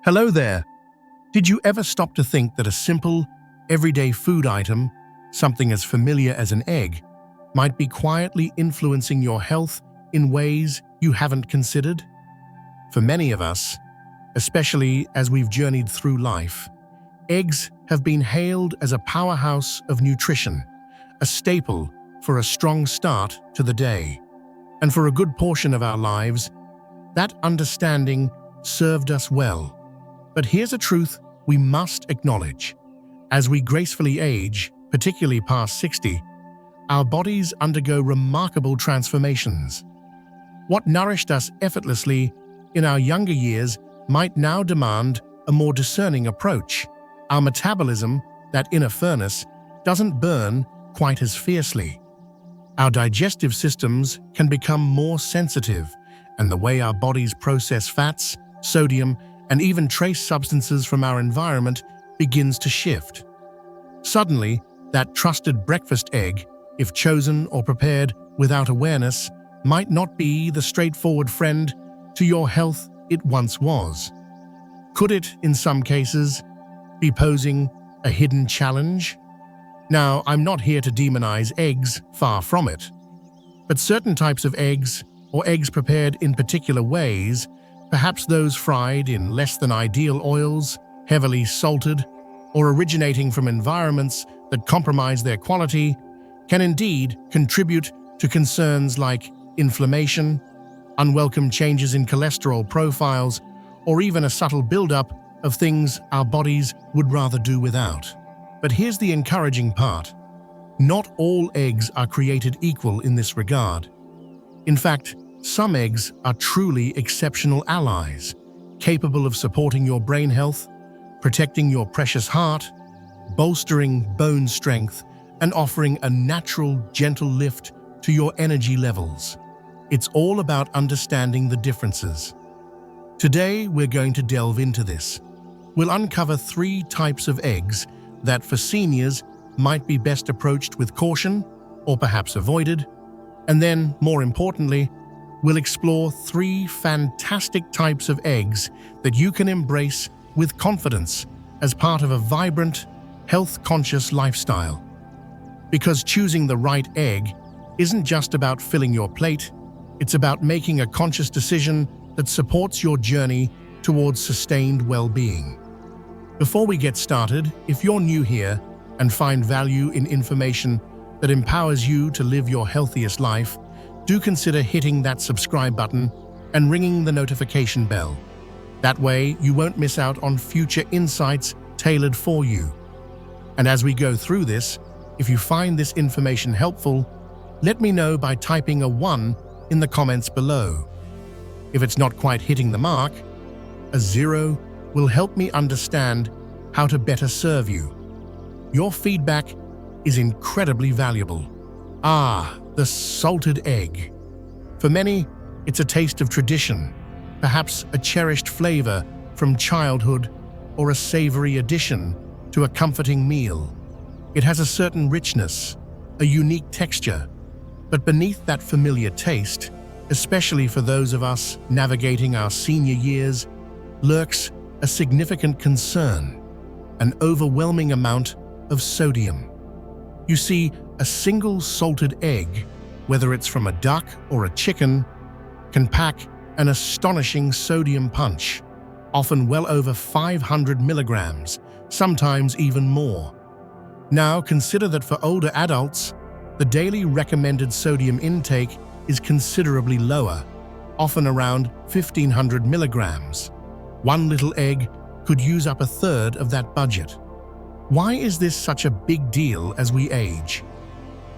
Hello there. Did you ever stop to think that a simple, everyday food item, something as familiar as an egg, might be quietly influencing your health in ways you haven't considered? For many of us, especially as we've journeyed through life, eggs have been hailed as a powerhouse of nutrition, a staple for a strong start to the day. And for a good portion of our lives, that understanding served us well. But here's a truth we must acknowledge. As we gracefully age, particularly past 60, our bodies undergo remarkable transformations. What nourished us effortlessly in our younger years might now demand a more discerning approach. Our metabolism, that inner furnace, doesn't burn quite as fiercely. Our digestive systems can become more sensitive, and the way our bodies process fats, sodium, and even trace substances from our environment begins to shift. Suddenly, that trusted breakfast egg, if chosen or prepared without awareness, might not be the straightforward friend to your health it once was. Could it, in some cases, be posing a hidden challenge? Now, I'm not here to demonize eggs, far from it. But certain types of eggs, or eggs prepared in particular ways, perhaps those fried in less than ideal oils, heavily salted, or originating from environments that compromise their quality, can indeed contribute to concerns like inflammation, unwelcome changes in cholesterol profiles, or even a subtle buildup of things our bodies would rather do without. But here's the encouraging part. Not all eggs are created equal in this regard. In fact, some eggs are truly exceptional allies, capable of supporting your brain health, protecting your precious heart, bolstering bone strength, and offering a natural, gentle lift to your energy levels. It's all about understanding the differences. Today, we're going to delve into this. We'll uncover 3 types of eggs that for seniors might be best approached with caution or perhaps avoided. And then, more importantly, we'll explore 3 fantastic types of eggs that you can embrace with confidence as part of a vibrant, health-conscious lifestyle. Because choosing the right egg isn't just about filling your plate, it's about making a conscious decision that supports your journey towards sustained well-being. Before we get started, if you're new here and find value in information that empowers you to live your healthiest life, do consider hitting that subscribe button and ringing the notification bell. That way, you won't miss out on future insights tailored for you. And as we go through this, if you find this information helpful, let me know by typing a 1 in the comments below. If it's not quite hitting the mark, a 0 will help me understand how to better serve you. Your feedback is incredibly valuable. The salted egg. For many, it's a taste of tradition, perhaps a cherished flavor from childhood or a savory addition to a comforting meal. It has a certain richness, a unique texture, but beneath that familiar taste, especially for those of us navigating our senior years, lurks a significant concern, an overwhelming amount of sodium. You see, a single salted egg, whether it's from a duck or a chicken, can pack an astonishing sodium punch, often well over 500 milligrams, sometimes even more. Now, consider that for older adults, the daily recommended sodium intake is considerably lower, often around 1,500 milligrams. One little egg could use up a third of that budget. Why is this such a big deal as we age?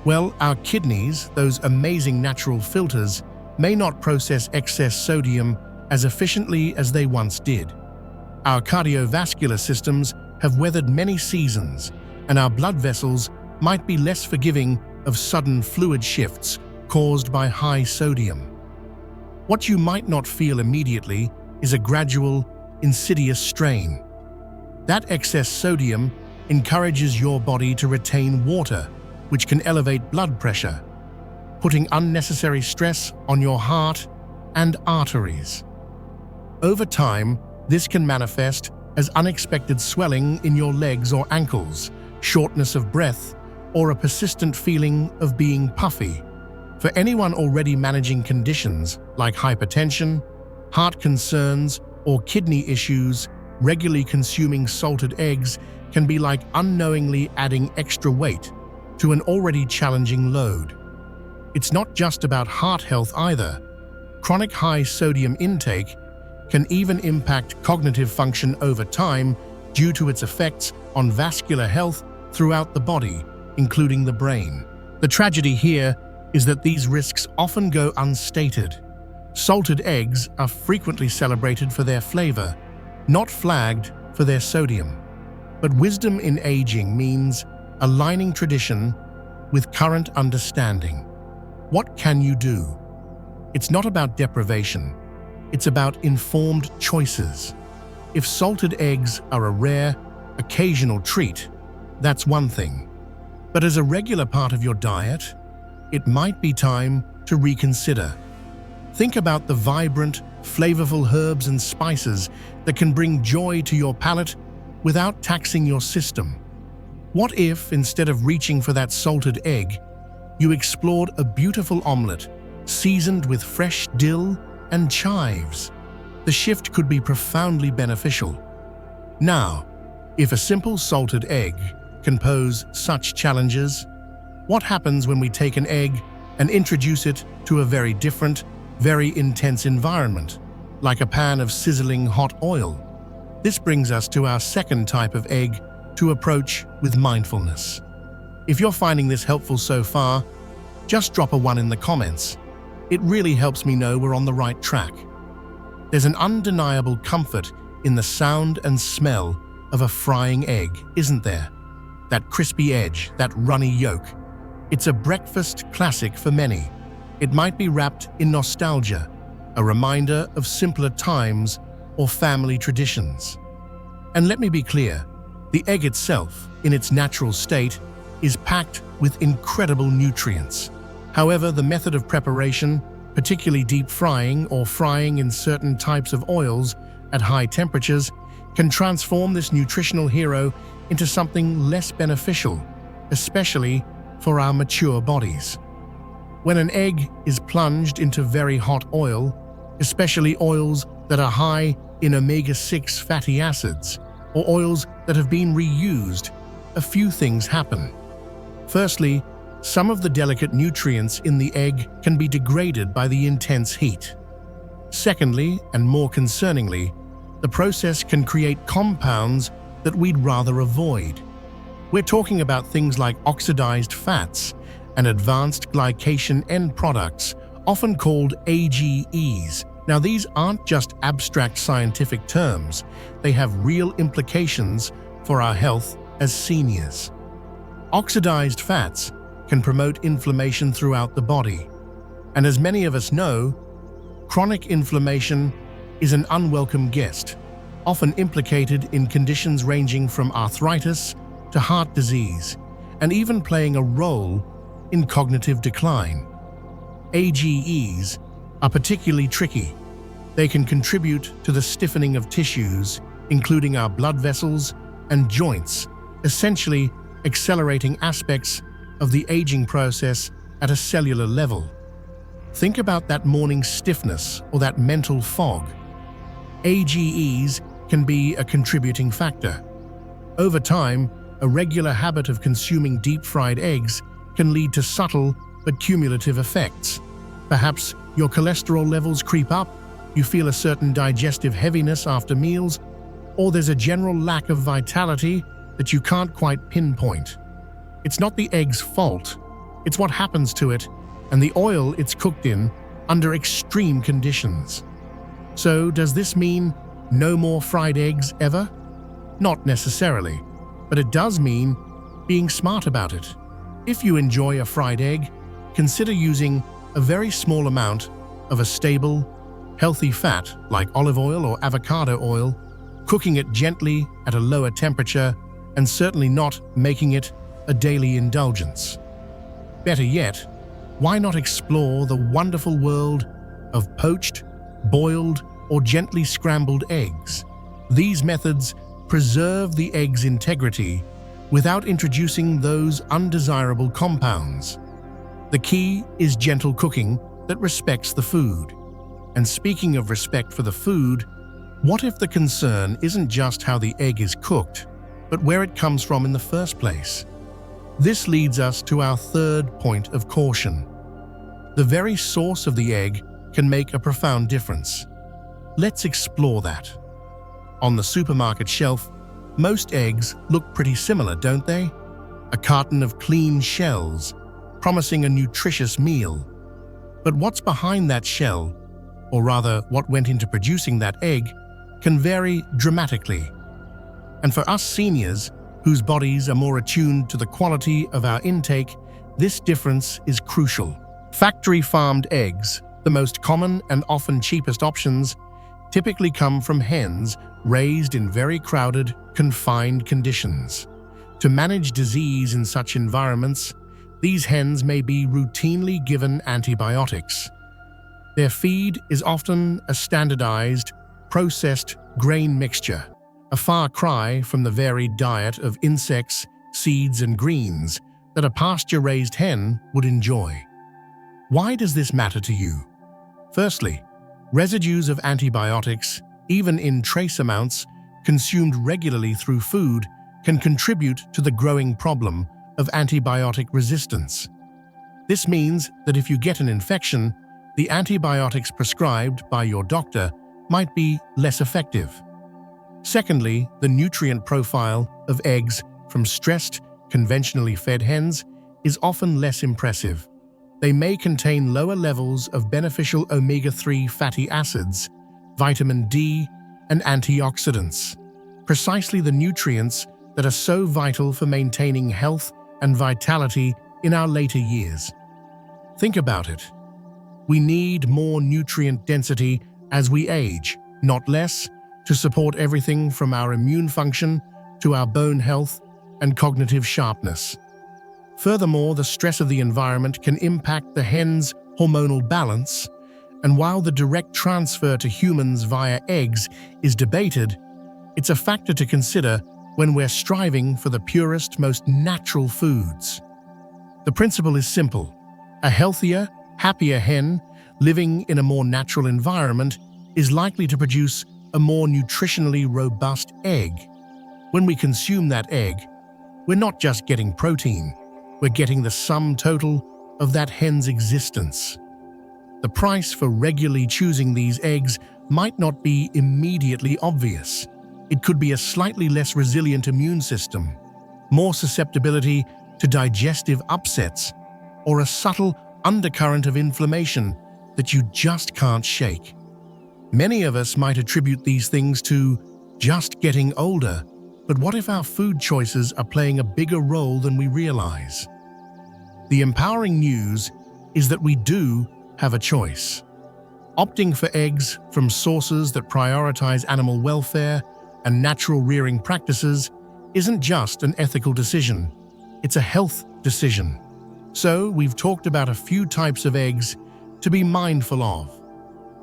Well, our kidneys, those amazing natural filters, may not process excess sodium as efficiently as they once did. Our cardiovascular systems have weathered many seasons, and our blood vessels might be less forgiving of sudden fluid shifts caused by high sodium. What you might not feel immediately is a gradual, insidious strain. That excess sodium encourages your body to retain water, which can elevate blood pressure, putting unnecessary stress on your heart and arteries. Over time, This can manifest as unexpected swelling in your legs or ankles, shortness of breath, or a persistent feeling of being puffy. For anyone already managing conditions like hypertension, heart concerns, or kidney issues, regularly consuming salted eggs can be like unknowingly adding extra weight to an already challenging load. It's not just about heart health either. Chronic high sodium intake can even impact cognitive function over time due to its effects on vascular health throughout the body, including the brain. The tragedy here is that these risks often go unstated. Salted eggs are frequently celebrated for their flavor, not flagged for their sodium. But wisdom in aging means aligning tradition with current understanding. What can you do? It's not about deprivation. It's about informed choices. If salted eggs are a rare, occasional treat, that's one thing. But as a regular part of your diet, it might be time to reconsider. Think about the vibrant, flavorful herbs and spices that can bring joy to your palate without taxing your system. What if, instead of reaching for that salted egg, you explored a beautiful omelette seasoned with fresh dill and chives? The shift could be profoundly beneficial. Now, if a simple salted egg can pose such challenges, what happens when we take an egg and introduce it to a very different, very intense environment, like a pan of sizzling hot oil? This brings us to our second type of egg to approach with mindfulness. If you're finding this helpful so far, just drop a 1 in the comments. It really helps me know we're on the right track. There's an undeniable comfort in the sound and smell of a frying egg, isn't there? That crispy edge, that runny yolk. It's a breakfast classic for many. It might be wrapped in nostalgia, a reminder of simpler times or family traditions. And let me be clear, the egg itself, in its natural state, is packed with incredible nutrients. However, the method of preparation, particularly deep frying or frying in certain types of oils at high temperatures, can transform this nutritional hero into something less beneficial, especially for our mature bodies. When an egg is plunged into very hot oil, especially oils that are high in omega-6 fatty acids, or oils that have been reused, a few things happen. Firstly, some of the delicate nutrients in the egg can be degraded by the intense heat. Secondly, and more concerningly, the process can create compounds that we'd rather avoid. We're talking about things like oxidized fats and advanced glycation end products, often called AGEs. Now, these aren't just abstract scientific terms. They have real implications for our health as seniors. Oxidized fats can promote inflammation throughout the body. And as many of us know, chronic inflammation is an unwelcome guest, often implicated in conditions ranging from arthritis to heart disease, and even playing a role in cognitive decline. AGEs are particularly tricky. They can contribute to the stiffening of tissues, including our blood vessels and joints, essentially accelerating aspects of the aging process at a cellular level. Think about that morning stiffness or that mental fog. AGEs can be a contributing factor. Over time, a regular habit of consuming deep-fried eggs can lead to subtle but cumulative effects. Perhaps your cholesterol levels creep up, you feel a certain digestive heaviness after meals, or there's a general lack of vitality that you can't quite pinpoint. It's not the egg's fault, it's what happens to it and the oil it's cooked in under extreme conditions. So, does this mean no more fried eggs ever? Not necessarily, but it does mean being smart about it. If you enjoy a fried egg, consider using a very small amount of a stable, healthy fat like olive oil or avocado oil, cooking it gently at a lower temperature, and certainly not making it a daily indulgence. Better yet, why not explore the wonderful world of poached, boiled, or gently scrambled eggs? These methods preserve the egg's integrity without introducing those undesirable compounds. The key is gentle cooking that respects the food. And speaking of respect for the food, what if the concern isn't just how the egg is cooked, but where it comes from in the first place? This leads us to our third point of caution. The very source of the egg can make a profound difference. Let's explore that. On the supermarket shelf, most eggs look pretty similar, don't they? A carton of clean shells, promising a nutritious meal. But what's behind that shell, or rather what went into producing that egg, can vary dramatically. And for us seniors, whose bodies are more attuned to the quality of our intake, this difference is crucial. Factory-farmed eggs, the most common and often cheapest options, typically come from hens raised in very crowded, confined conditions. To manage disease in such environments, these hens may be routinely given antibiotics. Their feed is often a standardized, processed grain mixture, a far cry from the varied diet of insects, seeds, and greens that a pasture-raised hen would enjoy. Why does this matter to you? Firstly, residues of antibiotics, even in trace amounts, consumed regularly through food, can contribute to the growing problem of antibiotic resistance. This means that if you get an infection, the antibiotics prescribed by your doctor might be less effective. Secondly, the nutrient profile of eggs from stressed, conventionally fed hens is often less impressive. They may contain lower levels of beneficial omega-3 fatty acids, vitamin D, and antioxidants, precisely the nutrients that are so vital for maintaining health and vitality in our later years. Think about it. We need more nutrient density as we age, not less, to support everything from our immune function to our bone health and cognitive sharpness. Furthermore, the stress of the environment can impact the hen's hormonal balance, and while the direct transfer to humans via eggs is debated, it's a factor to consider when we're striving for the purest, most natural foods. The principle is simple. A healthier, happier hen living in a more natural environment is likely to produce a more nutritionally robust egg. When we consume that egg, we're not just getting protein, we're getting the sum total of that hen's existence. The price for regularly choosing these eggs might not be immediately obvious. It could be a slightly less resilient immune system, more susceptibility to digestive upsets, or a subtle undercurrent of inflammation that you just can't shake. Many of us might attribute these things to just getting older, but what if our food choices are playing a bigger role than we realize? The empowering news is that we do have a choice. Opting for eggs from sources that prioritize animal welfare and natural rearing practices isn't just an ethical decision, it's a health decision. So, we've talked about a few types of eggs to be mindful of.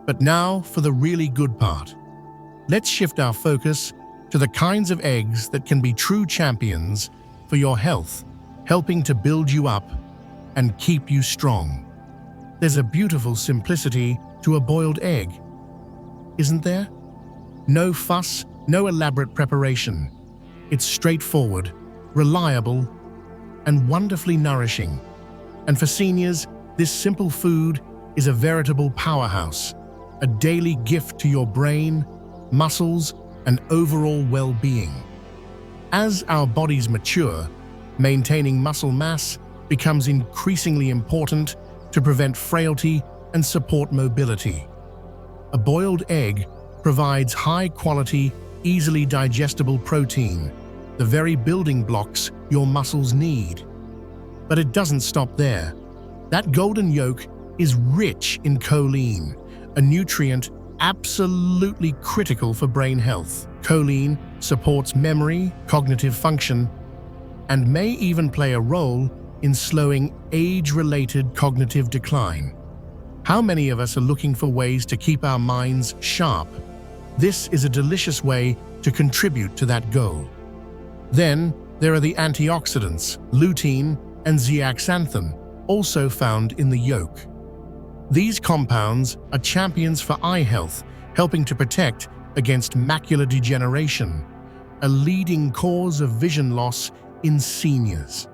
But now for the really good part. Let's shift our focus to the kinds of eggs that can be true champions for your health, helping to build you up and keep you strong. There's a beautiful simplicity to a boiled egg, isn't there? No fuss, no elaborate preparation. It's straightforward, reliable, and wonderfully nourishing. And for seniors, this simple food is a veritable powerhouse, a daily gift to your brain, muscles, and overall well-being. As our bodies mature, maintaining muscle mass becomes increasingly important to prevent frailty and support mobility. A boiled egg provides high-quality, easily digestible protein, the very building blocks your muscles need. But it doesn't stop there. That golden yolk is rich in choline, a nutrient absolutely critical for brain health. Choline supports memory, cognitive function, and may even play a role in slowing age-related cognitive decline. How many of us are looking for ways to keep our minds sharp, This is a delicious way to contribute to that goal. Then, there are the antioxidants, lutein and zeaxanthin, also found in the yolk. These compounds are champions for eye health, helping to protect against macular degeneration, a leading cause of vision loss in seniors.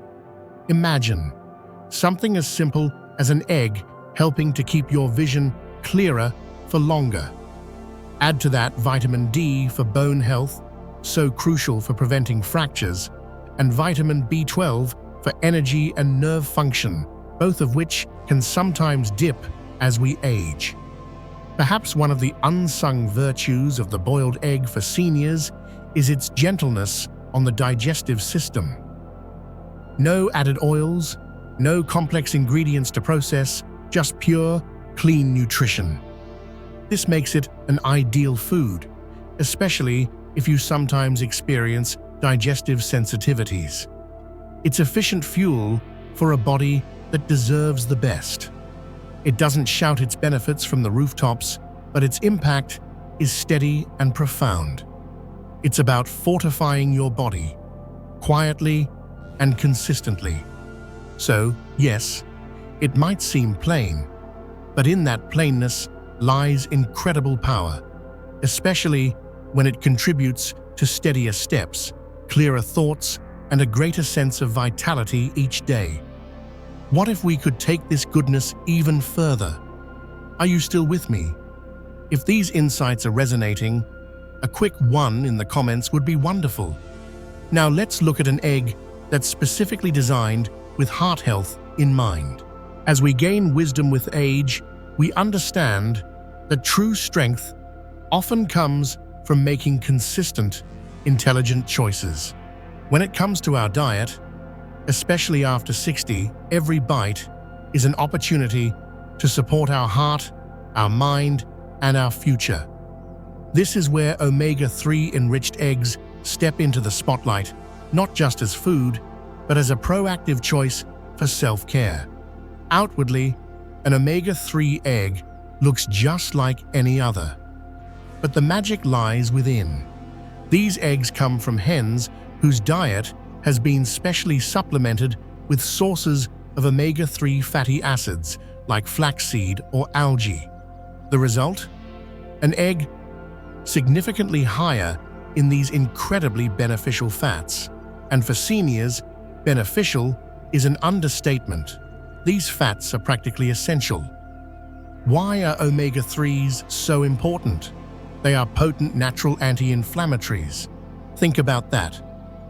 Imagine something as simple as an egg helping to keep your vision clearer for longer. Add to that vitamin D for bone health, so crucial for preventing fractures, and vitamin B12 for energy and nerve function, both of which can sometimes dip as we age. Perhaps one of the unsung virtues of the boiled egg for seniors is its gentleness on the digestive system. No added oils, no complex ingredients to process, just pure, clean nutrition. This makes it an ideal food, especially if you sometimes experience digestive sensitivities. It's efficient fuel for a body that deserves the best. It doesn't shout its benefits from the rooftops, but its impact is steady and profound. It's about fortifying your body, quietly and consistently. So, yes, it might seem plain, but in that plainness lies incredible power, especially when it contributes to steadier steps, clearer thoughts, and a greater sense of vitality each day. What if we could take this goodness even further? Are you still with me? If these insights are resonating, a quick 1 in the comments would be wonderful. Now let's look at an egg that's specifically designed with heart health in mind. As we gain wisdom with age, we understand that true strength often comes from making consistent, intelligent choices. When it comes to our diet, especially after 60, every bite is an opportunity to support our heart, our mind, and our future. This is where omega-3 enriched eggs step into the spotlight, not just as food, but as a proactive choice for self-care. Outwardly, an omega-3 egg looks just like any other. But the magic lies within. These eggs come from hens whose diet has been specially supplemented with sources of omega-3 fatty acids like flaxseed or algae. The result? An egg significantly higher in these incredibly beneficial fats. And for seniors, beneficial is an understatement. These fats are practically essential. Why are omega-3s so important? They are potent natural anti-inflammatories. Think about that.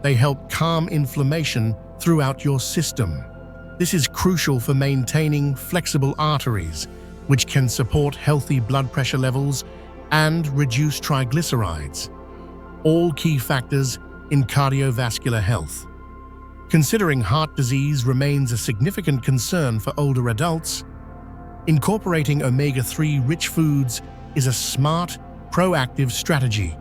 They help calm inflammation throughout your system. This is crucial for maintaining flexible arteries, which can support healthy blood pressure levels and reduce triglycerides, all key factors in cardiovascular health. Considering heart disease remains a significant concern for older adults, incorporating omega-3 rich foods is a smart, proactive strategy.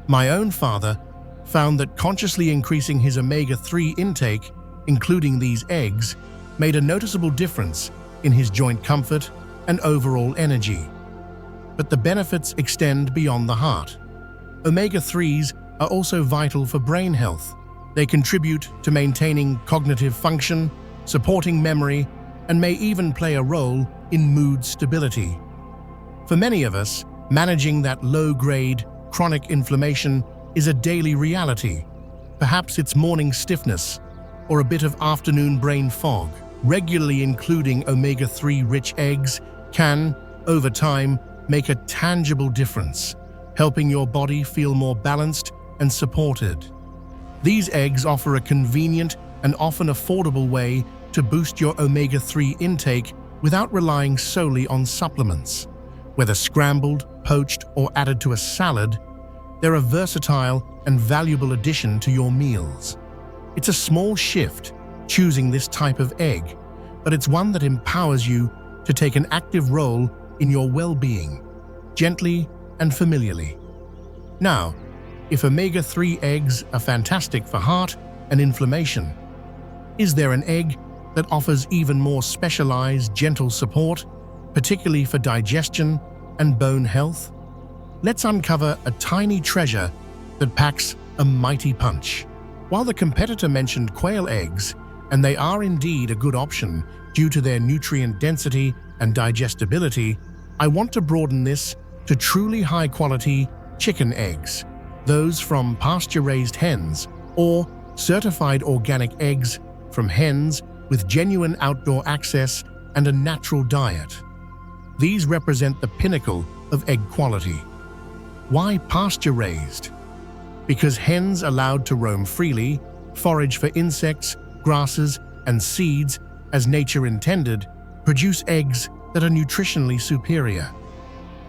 My own father found that consciously increasing his omega-3 intake, including these eggs, made a noticeable difference in his joint comfort and overall energy. But the benefits extend beyond the heart. Omega-3s are also vital for brain health. They contribute to maintaining cognitive function, supporting memory, and may even play a role in mood stability. For many of us, managing that low-grade, chronic inflammation is a daily reality. Perhaps it's morning stiffness or a bit of afternoon brain fog. Regularly including omega-3 rich eggs can, over time, make a tangible difference, helping your body feel more balanced and supported. These eggs offer a convenient and often affordable way to boost your omega-3 intake without relying solely on supplements. Whether scrambled, poached, or added to a salad, they're a versatile and valuable addition to your meals. It's a small shift choosing this type of egg, but it's one that empowers you to take an active role in your well-being, gently and familiarly. Now, if omega-3 eggs are fantastic for heart and inflammation, is there an egg that offers even more specialized, gentle support, particularly for digestion and bone health? let's uncover a tiny treasure that packs a mighty punch. While the competitor mentioned quail eggs, and they are indeed a good option due to their nutrient density and digestibility, I want to broaden this to truly high-quality chicken eggs, those from pasture-raised hens or certified organic eggs from hens with genuine outdoor access and a natural diet. These represent the pinnacle of egg quality. Why pasture-raised? Because hens allowed to roam freely, forage for insects, grasses, and seeds as nature intended, produce eggs that are nutritionally superior.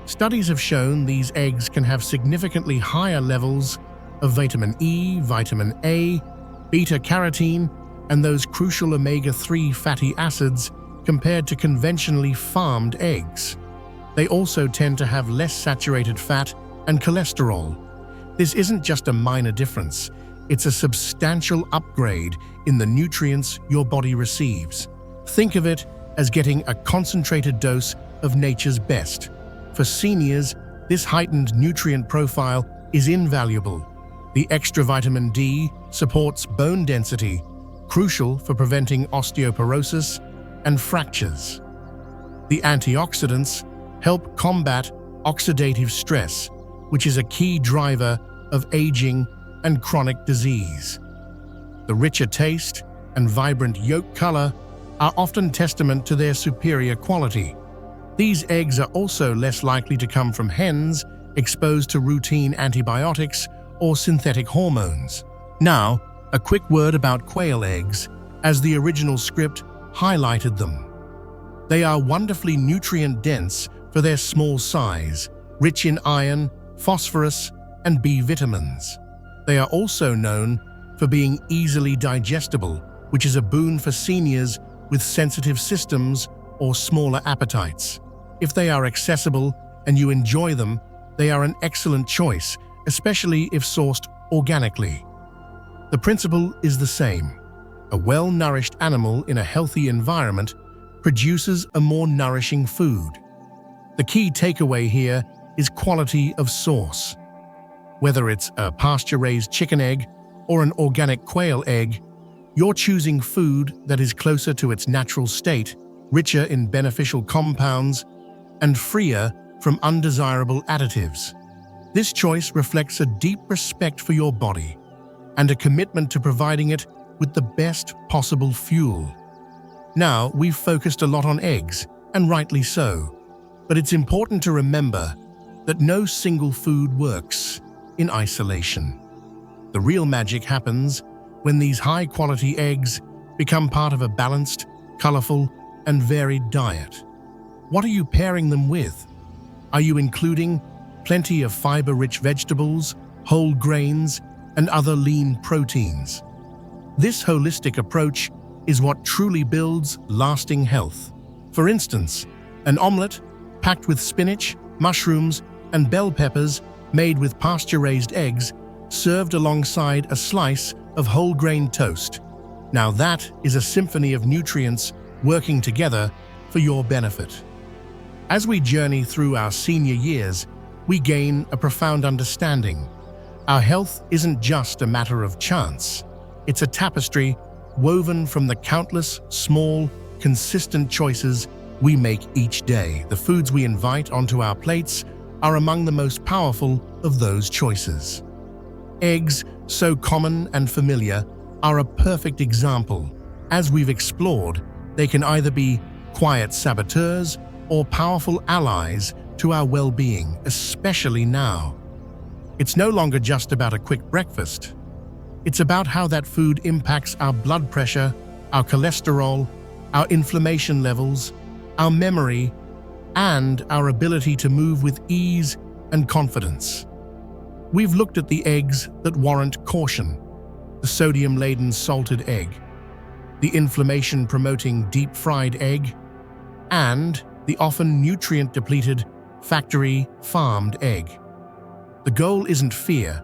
Studies have shown these eggs can have significantly higher levels of vitamin E, vitamin A, beta-carotene, and those crucial omega-3 fatty acids compared to conventionally farmed eggs. They also tend to have less saturated fat and cholesterol. This isn't just a minor difference, it's a substantial upgrade in the nutrients your body receives. Think of it as getting a concentrated dose of nature's best. For seniors, this heightened nutrient profile is invaluable. The extra vitamin D supports bone density, crucial for preventing osteoporosis and fractures. The antioxidants help combat oxidative stress, which is a key driver of aging and chronic disease. The richer taste and vibrant yolk color are often testament to their superior quality. These eggs are also less likely to come from hens exposed to routine antibiotics or synthetic hormones. Now, a quick word about quail eggs, as the original script highlighted them. They are wonderfully nutrient-dense for their small size, rich in iron, phosphorus, and B vitamins. They are also known for being easily digestible, which is a boon for seniors with sensitive systems or smaller appetites. If they are accessible and you enjoy them, they are an excellent choice, especially if sourced organically. The principle is the same. A well-nourished animal in a healthy environment produces a more nourishing food. The key takeaway here is quality of source. Whether it's a pasture-raised chicken egg or an organic quail egg, you're choosing food that is closer to its natural state, richer in beneficial compounds, and freer from undesirable additives. This choice reflects a deep respect for your body and a commitment to providing it with the best possible fuel. Now, we've focused a lot on eggs, and rightly so, but it's important to remember that no single food works in isolation. The real magic happens when these high-quality eggs become part of a balanced, colorful, and varied diet. What are you pairing them with? Are you including plenty of fiber-rich vegetables, whole grains, and other lean proteins? This holistic approach is what truly builds lasting health. For instance, an omelette packed with spinach, mushrooms, and bell peppers made with pasture-raised eggs served alongside a slice of whole-grain toast. Now that is a symphony of nutrients working together for your benefit. As we journey through our senior years, we gain a profound understanding. Our health isn't just a matter of chance. It's a tapestry woven from the countless, small, consistent choices we make each day. The foods we invite onto our plates are among the most powerful of those choices. Eggs, so common and familiar, are a perfect example. As we've explored, they can either be quiet saboteurs or powerful allies to our well-being, especially now. It's no longer just about a quick breakfast. It's about how that food impacts our blood pressure, our cholesterol, our inflammation levels, our memory, and our ability to move with ease and confidence. We've looked at the eggs that warrant caution: the sodium-laden salted egg, the inflammation-promoting deep-fried egg, and the often nutrient-depleted factory-farmed egg. The goal isn't fear,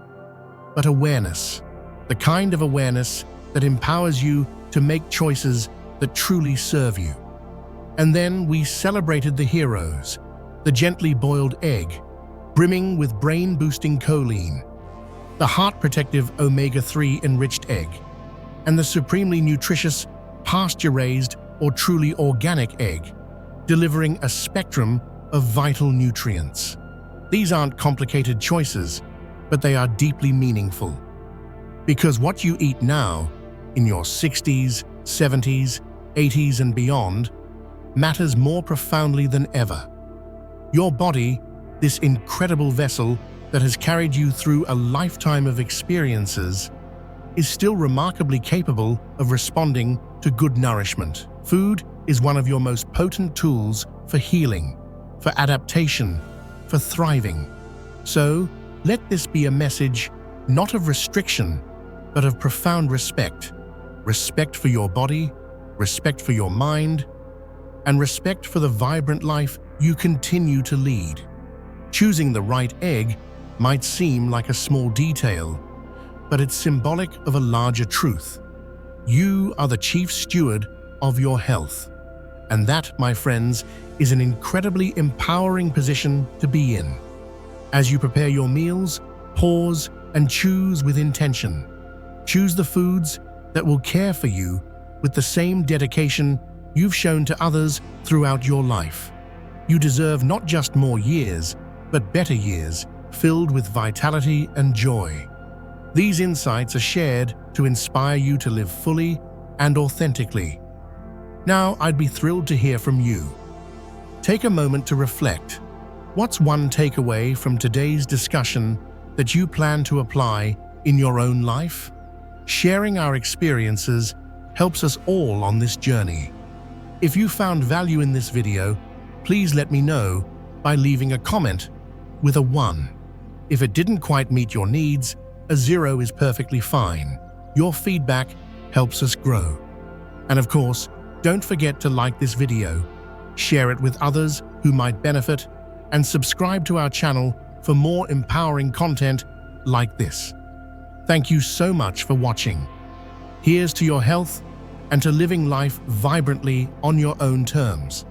but awareness, the kind of awareness that empowers you to make choices that truly serve you. And then we celebrated the heroes, the gently boiled egg, brimming with brain-boosting choline, the heart-protective omega-3 enriched egg, and the supremely nutritious pasture-raised or truly organic egg, delivering a spectrum of vital nutrients. These aren't complicated choices, but they are deeply meaningful. Because what you eat now, in your 60s, 70s, 80s and beyond, matters more profoundly than ever. Your body, this incredible vessel that has carried you through a lifetime of experiences, is still remarkably capable of responding to good nourishment. Food is one of your most potent tools for healing, for adaptation, for thriving. So, let this be a message not of restriction, but of profound respect. Respect for your body, respect for your mind, and respect for the vibrant life you continue to lead. Choosing the right egg might seem like a small detail, but it's symbolic of a larger truth. You are the chief steward of your health. And that, my friends, is an incredibly empowering position to be in. As you prepare your meals, pause and choose with intention. Choose the foods that will care for you with the same dedication you've shown to others throughout your life. You deserve not just more years, but better years filled with vitality and joy. These insights are shared to inspire you to live fully and authentically. Now, I'd be thrilled to hear from you. Take a moment to reflect. What's one takeaway from today's discussion that you plan to apply in your own life? Sharing our experiences helps us all on this journey. If you found value in this video, please let me know by leaving a comment with a 1. If it didn't quite meet your needs, a 0 is perfectly fine. Your feedback helps us grow. And of course, don't forget to like this video, share it with others who might benefit, and subscribe to our channel for more empowering content like this. Thank you so much for watching. Here's to your health and to living life vibrantly on your own terms.